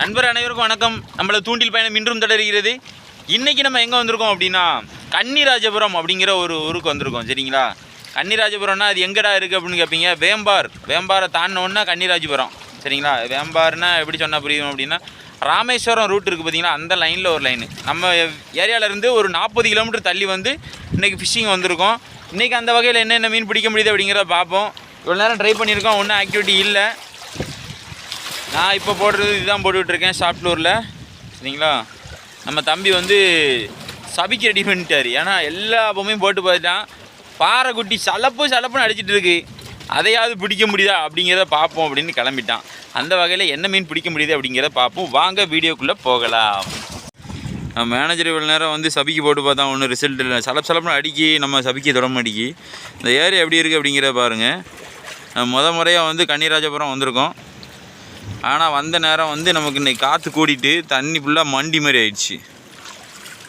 நண்பர் அனைவருக்கும் வணக்கம். நம்மள தூண்டில் பயணம் இன்றும் தொடர்கிறது. இன்றைக்கி நம்ம எங்கே வந்திருக்கோம் அப்படின்னா கன்னிராஜபுரம் அப்படிங்கிற ஒரு ஊருக்கு வந்திருக்கோம். சரிங்களா, கன்னிராஜபுரம்னா அது எங்கடா இருக்குது அப்படின்னு கேட்பீங்க. வேம்பாரை தாண்டினோன்னா கன்னிராஜபுரம். சரிங்களா, வேம்பார்னா எப்படி சொன்னால் புரியும் அப்படின்னா ராமேஸ்வரம் ரூட் இருக்குது பார்த்தீங்களா, அந்த லைனில் ஒரு லைனு. நம்ம ஏரியாவிலேருந்து ஒரு 40 கிலோமீட்டர் தள்ளி வந்து இன்றைக்கி ஃபிஷ்ஷிங் வந்திருக்கோம். இன்றைக்கி அந்த வகையில் என்னென்ன மீன் பிடிக்க முடியுது அப்படிங்கிறத பார்ப்போம். இவ்வளோ நேரம் ட்ரை பண்ணியிருக்கோம், ஒன்றும் ஆக்டிவிட்டி இல்லை. நான் இப்போ போடுறது இதுதான் போட்டுக்கிட்டுருக்கேன் ஷாப்ட்லூரில். சரிங்களா, நம்ம தம்பி வந்து சபிக்கு ரெடி பண்ணிட்டார். ஏன்னா எல்லா பொம்மையும் போட்டு பார்த்துட்டான். பாறை குட்டி சலப்புன்னு அடிச்சிட்டு இருக்கு. அதையாவது பிடிக்க முடியுதா அப்படிங்கிறத பார்ப்போம் அப்படின்னு கிளம்பிட்டான். அந்த வகையில் என்ன மீன் பிடிக்க முடியுது அப்படிங்கிறத பார்ப்போம். வாங்க வீடியோக்குள்ளே போகலாம். மேனேஜர் இவ்வளோ நேரம் வந்து சபிக்கு போட்டு பார்த்தா ஒன்றும் ரிசல்ட் இல்லை. சலப்புன்னு அடிக்கி நம்ம சபிக்க தொடம்ப அடிக்கி. இந்த ஏரியா எப்படி இருக்குது அப்படிங்கிறத பாருங்கள். முறையாக வந்து கன்னிராஜபுரம் வந்திருக்கோம். ஆனால் வந்த நேரம் வந்து நமக்கு இன்றைக்கி காற்று கூடிட்டு தண்ணி ஃபுல்லாக மண்டி மாதிரி ஆயிடுச்சு.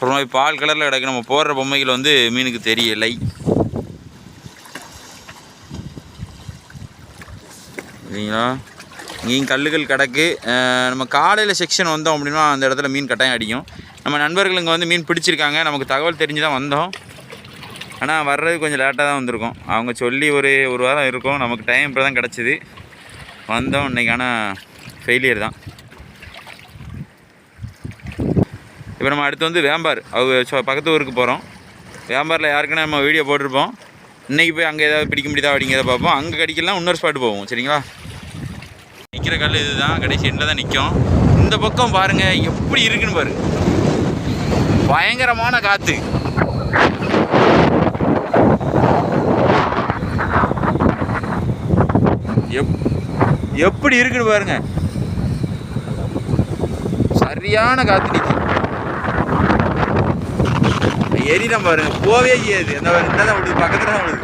ஒரு மாதிரி பால் கலரில் கிடக்கு. நம்ம போடுற பொம்மைகள் வந்து மீனுக்கு தெரியலை. சரிங்களா, இங்கேயும் கல்லுகள் கிடக்கு. நம்ம காலையில் செக்ஷன் வந்தோம் அப்படின்னா அந்த இடத்துல மீன் கட்டாயம் அடிக்கும். நம்ம நண்பர்கள் இங்கே வந்து மீன் பிடிச்சிருக்காங்க. நமக்கு தகவல் தெரிஞ்சு தான் வந்தோம். ஆனால் வர்றது கொஞ்சம் லேட்டாக தான் வந்திருக்கோம். அவங்க சொல்லி ஒரு வாரம் இருக்கும். நமக்கு டைம் இப்போ தான் கிடச்சிது. வந்தோம் இன்றைக்கி. ஆனால் ஃபெயிலியர் தான். இப்போ நம்ம அடுத்து வந்து வேம்பார் பக்கத்து ஊருக்கு போகிறோம். வேம்பாரில் யாருக்குன்னு நம்ம வீடியோ போட்டிருப்போம். இன்றைக்கி போய் அங்கே ஏதாவது பிடிக்க முடியுதா அப்படிங்கிறத பார்ப்போம். அங்கே கிடைக்கலாம் இன்னொரு ஸ்பாட்டு போவோம். சரிங்களா, நிற்கிற கல் இது தான், கடைசி எண்டில் தான் நிற்கும். இந்த பக்கம் பாருங்கள் எப்படி இருக்குன்னு பாருங்கள். பயங்கரமான காற்று. எப்படி இருக்குன்னு பாருங்க. சரியான காத்து நிற்கும். எரிதான் பாருங்க, போவே செய்யாது. தான் விடுது, பக்கத்துல தான் விடுது.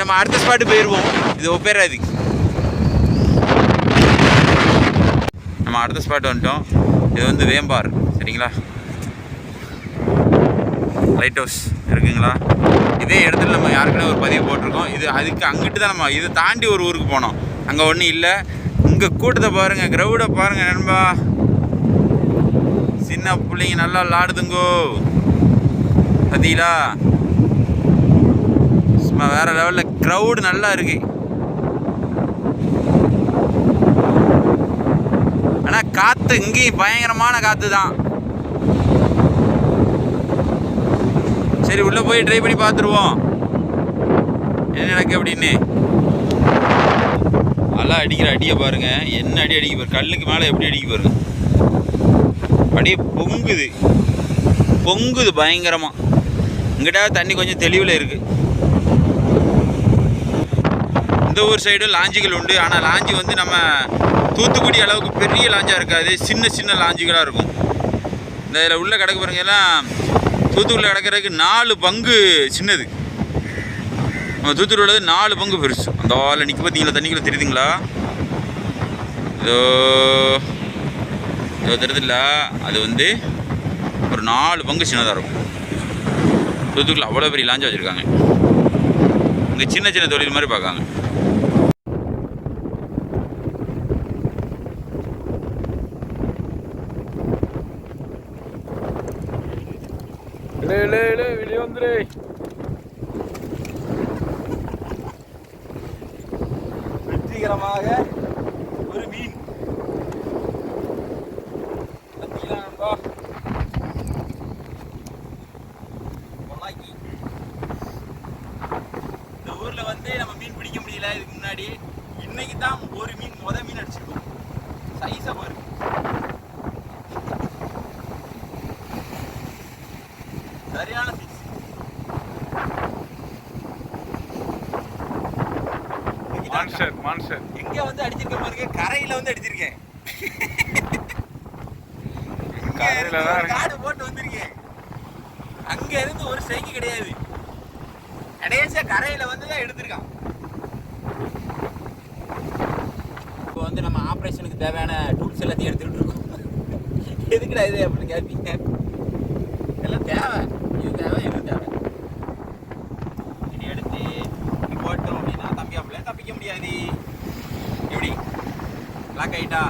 நம்ம அடுத்த ஸ்பாட்டு போயிடுவோம். இது ஒப்பேராது. நம்ம அடுத்த ஸ்பாட் வந்துட்டோம். இது வந்து வேம்பார். சரிங்களா, லைட் ஹவுஸ் இருக்குங்களா. இதே இடத்துல நம்ம யாருக்குன்னு ஒரு பதிவு போட்டிருக்கோம். இது அதுக்கு அங்கிட்டு தான் நம்ம இதை தாண்டி ஒரு ஊருக்கு போனோம். அங்கே ஒன்றும் இல்லை. இங்கே கூட்டத்தை பாருங்கள், க்ரௌடை பாருங்கள் நண்பா. சின்ன பிள்ளைங்க நல்லா விளாடுதுங்கோ பார்த்தீங்களா. சும்மா வேறு லெவலில் க்ரௌடு நல்லா இருக்கு. ஆனால் காற்று இங்கேயும் பயங்கரமான காற்று தான். சரி, உள்ளே போய் ட்ரை பண்ணி பார்த்துருவோம் என்ன நடக்கு அப்படின்னு. நல்லா அடிக்கிற அடியை பாருங்கள். என்ன அடி அடிக்க பாரு. கல்லுக்கு மேலே எப்படி அடிக்க பாருங்க. அப்படியே பொங்குது பயங்கரமாக. இங்கிட்ட தண்ணி கொஞ்சம் தெளிவில் இருக்குது. இந்த ஊர் சைடு லாஞ்சிகள் உண்டு. ஆனால் லாஞ்சி வந்து நம்ம தூத்துக்குடி அளவுக்கு பெரிய லாஞ்சாக இருக்காது. சின்ன லாஞ்சிகளாக இருக்கும். இந்த இதில் உள்ள கிடக்கு பாருங்க. எல்லாம் தூத்துக்குடியில் கிடக்கிறதுக்கு 4 பங்கு சின்னது. நம்ம தூத்துக்குடி உள்ளது 4 பங்கு பெருசு. அந்த ஆளில் நிற்க பார்த்தீங்களா, தண்ணிக்குள்ளே தெரியுதுங்களா. இதோ தெரியுதுல்ல, அது வந்து ஒரு 4 பங்கு சின்னதாக இருக்கும். தூத்துக்குடியில் அவ்வளோ பெரிய லாஞ்சா வச்சுருக்காங்க. இங்கே சின்ன தொழில் மாதிரி பார்க்காங்க. வெளியே வந்துரு. வெற்றிகரமாக ஒரு மீன் நண்பா. இந்த ஊர்ல வந்து நம்ம மீன் பிடிக்க முடியல இதுக்கு முன்னாடி. இன்னைக்கு தான் ஒரு மீன் மீன் அடிச்சிருக்கோம். சைஸா பாருங்க. சரியான மான்ஸ்டர். எங்க வந்து அடிச்சிருக்கேன் பாருங்க. கரையில வந்து அடிச்சிருக்கேன். காடு போட்டு வந்திருக்கேன். அங்க இருந்து ஒரு ஸ்ட்ரைக்கு கிடையாது. கடைசியா கரையில வந்து தான் எடுத்திருக்கான். இப்போ வந்து நம்ம ஆப்ரேஷனுக்கு தேவையான டூல்ஸ் எல்லாத்தையும் எடுத்துக்கிட்டு இருக்கோம். எதுக்குடா இது அப்படின்னு கேட்பீங்க. எல்லாம் தேவை. இது தேவை. இது எடுத்து போட்டோம் அப்படின்னா தப்பிக்க முடியாது. எப்படி பிளாக் ஆகிட்டா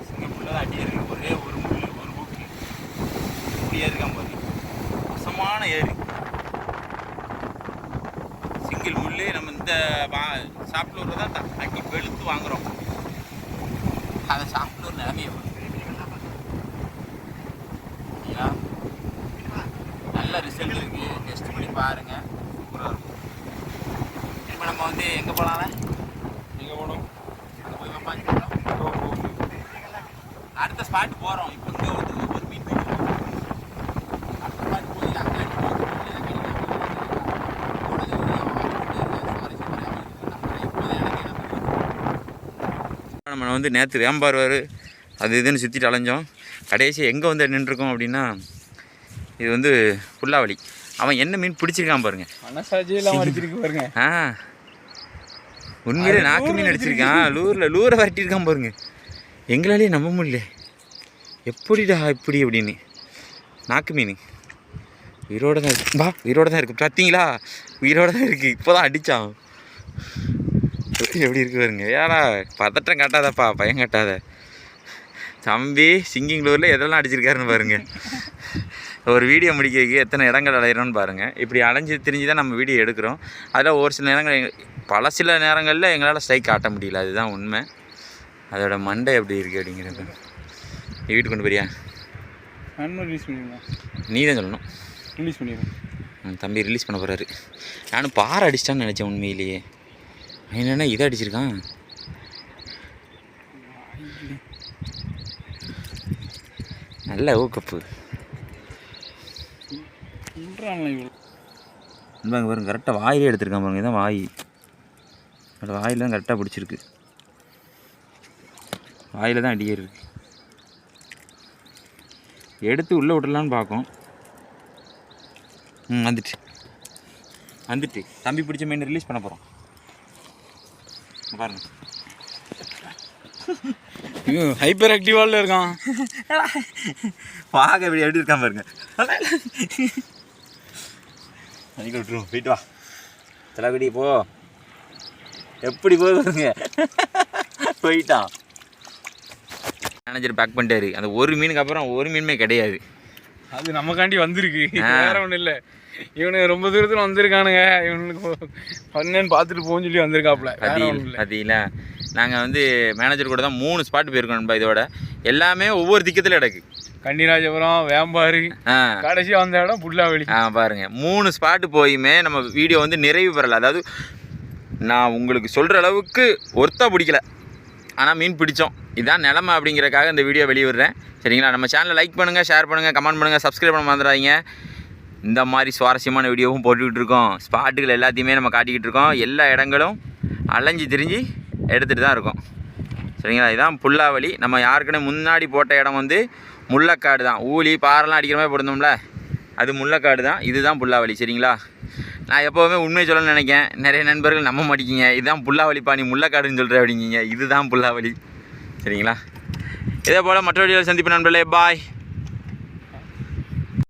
சிங்கம் ஃபுல்லாக அடி இருக்கு. ஒரே ஒரு முள் ஒரு பூக்கு இப்படி ஏறிருக்கான் பாரு. மோசமான ஏறு. சிங்கிள் முள் நம்ம இந்த சாப்பிட்டு தான் அடி வெளுத்து வாங்குகிறோம். அதை சாப்பிட்டு ஒரு நிலைமையை நல்ல ரிசல்ட் இருக்குது. டெஸ்ட் பண்ணி பாருங்கள். சூப்பராக இருக்கும். இப்போ நம்ம வந்து எங்கே போகலாம்ல? எங்கே போகணும்? அங்கே போய் பார்த்து அடுத்த ஸ்பாட் போகிறோம். இப்போ இங்கே ஒரு மீன் போயிட்டு அடுத்த ஸ்பாட் போய் அங்கே நம்ம வந்து நேற்று வேம்பார் அது இதுன்னு சுற்றிட்டு அலைஞ்சோம். கடைசி எங்கே வந்து நின்றுருக்கோம் அப்படின்னா, இது வந்து புல்லாவளி. அவன் என்ன மீன் பிடிச்சிருக்கான் பாருங்க. மனசாட்சியெல்லாம் அடிச்சிருக்கு பாருங்க. உண்மையிலே நாக்கு மீன் அடிச்சிருக்கான். லூரை வரட்டியிருக்கான் பாருங்க. எங்களாலேயே நம்ப முடியல. எப்படிடா இப்படி அப்படின்னு. நாக்கு மீன் உயிரோடு தான் இருக்கு. உயிரோடு தான் இருக்குது. பார்த்தீங்களா? உயிரோடு தான் இருக்குது. இப்போ தான் அடித்தான். எப்படி இருக்கு பாருங்க. ஏடா பதட்டம் காட்டாதப்பா, பயம் காட்டாத தம்பி. சிங்கிங் லூரில் எதெல்லாம் அடிச்சிருக்காருன்னு பாருங்கள். ஒரு வீடியோ முடிக்கிறதுக்கு எத்தனை இடங்கள் அலையிறோன்னு பாருங்கள். இப்படி அலைஞ்சி திரிஞ்சு தான் நம்ம வீடியோ எடுக்கிறோம். அதில் ஒரு சில நேரங்கள் பல சில நேரங்களில் எங்களால் ஸ்ட்ரைக் காட்ட முடியல. அதுதான் உண்மை. அதோட மண்டை எப்படி இருக்குது அப்படிங்கிறது. நீ வீட்டுக்கு கொண்டு போறியா? ரிலீஸ் பண்ணிடுங்க. நீ தான் சொல்லணும். ரிலீஸ் பண்ணிடுறேன். தம்பி ரிலீஸ் பண்ண போகிறாரு. நானும் பாறை அடிச்சிட்டான்னு நினச்சேன். உண்மையிலேயே என்னென்னா இதை அடிச்சிருக்கான். நல்ல ஊக்கப்பு. பாருங்க கரெக்டாக வாயிலே எடுத்துருக்கான் பாருங்க. இதான் வாய். அந்த வாயில் தான் கரெக்டாக பிடிச்சிருக்கு. வாயில் தான் அடியே இருக்கு. எடுத்து உள்ளே விட்டுலான்னு பார்க்கும். வந்துட்டு தம்பி பிடிச்ச மீன் ரிலீஸ் பண்ண போகிறோம். பாருங்க ஹைப்பர் ஆக்டிவால இருக்கான். பார்க்க எப்படி இருக்கான் பாருங்க. அன்றைக்கி விட்டுருவோம். போயிட்டு வா தலைக்குடி போ. எப்படி போகுதுங்க. போயிட்டான். மேனேஜர் பேக் பண்ணிட்டாரு. அந்த ஒரு மீனுக்கு அப்புறம் ஒரு மீனுமே கிடையாது. அது நமக்காண்டி வந்திருக்கு, வேற ஒன்றும் இல்லை. இவனுக்கு ரொம்ப தூரத்தில் வந்திருக்கானுங்க. இவனுக்கு என்னன்னு பார்த்துட்டு போன்னு சொல்லி வந்திருக்காப்புல. பார்த்தீங்களா? நாங்கள் வந்து மேனேஜர் கூட தான் 3 ஸ்பாட் போயிருக்கோம். இதோட எல்லாமே ஒவ்வொரு திக்கத்தில் கிடக்கு. கன்னிராஜபுரம், வேம்பாறு, கடைசியாக வந்த இடம் புல்லாவளி. பாருங்கள் 3 ஸ்பாட்டு போயுமே நம்ம வீடியோ வந்து நிறைவு பெறலை. அதாவது நான் உங்களுக்கு சொல்கிற அளவுக்கு ஒர்த்தாக பிடிக்கல, ஆனால் மீன் பிடிச்சோம். இதுதான் நிலமை. அப்படிங்கிறக்காக இந்த வீடியோ வெளியிடுறேன். சரிங்களா? நம்ம சேனலை லைக் பண்ணுங்கள், ஷேர் பண்ணுங்கள், கமெண்ட் பண்ணுங்கள், சப்ஸ்கிரைப் பண்ண மறந்துடாதீங்க. இந்த மாதிரி சுவாரஸ்யமான வீடியோவும் போட்டுக்கிட்டு இருக்கோம். ஸ்பாட்டுகள் எல்லாத்தையுமே நம்ம காட்டிக்கிட்டு இருக்கோம். எல்லா இடங்களும் அலைஞ்சி திரிஞ்சு எடுத்துகிட்டு தான் இருக்கோம். சரிங்களா? இதுதான் புல்லாவளி. நம்ம யாருக்குன்னு முன்னாடி போட்ட இடம் வந்து முள்ளக்காடு தான். ஊழி பாறைலாம் அடிக்கிற மாதிரி போட்டிருந்தோம்ல, அது முள்ளக்காடு தான். இதுதான் புல்லாவளி. சரிங்களா? நான் எப்போவுமே உண்மை சொல்லணும்னு நினைக்கிறேன். நிறைய நண்பர்கள் நம்ப மாட்டேங்கிங்க. இதுதான் புல்லாவளி பாணி முள்ளக்காடுன்னு சொல்கிறேன் அப்படிங்கிங்க. இதுதான் புல்லாவளி. சரிங்களா? இதே போல் மற்ற வீடியோவில் சந்திப்பு நண்பர்களே. பாய்.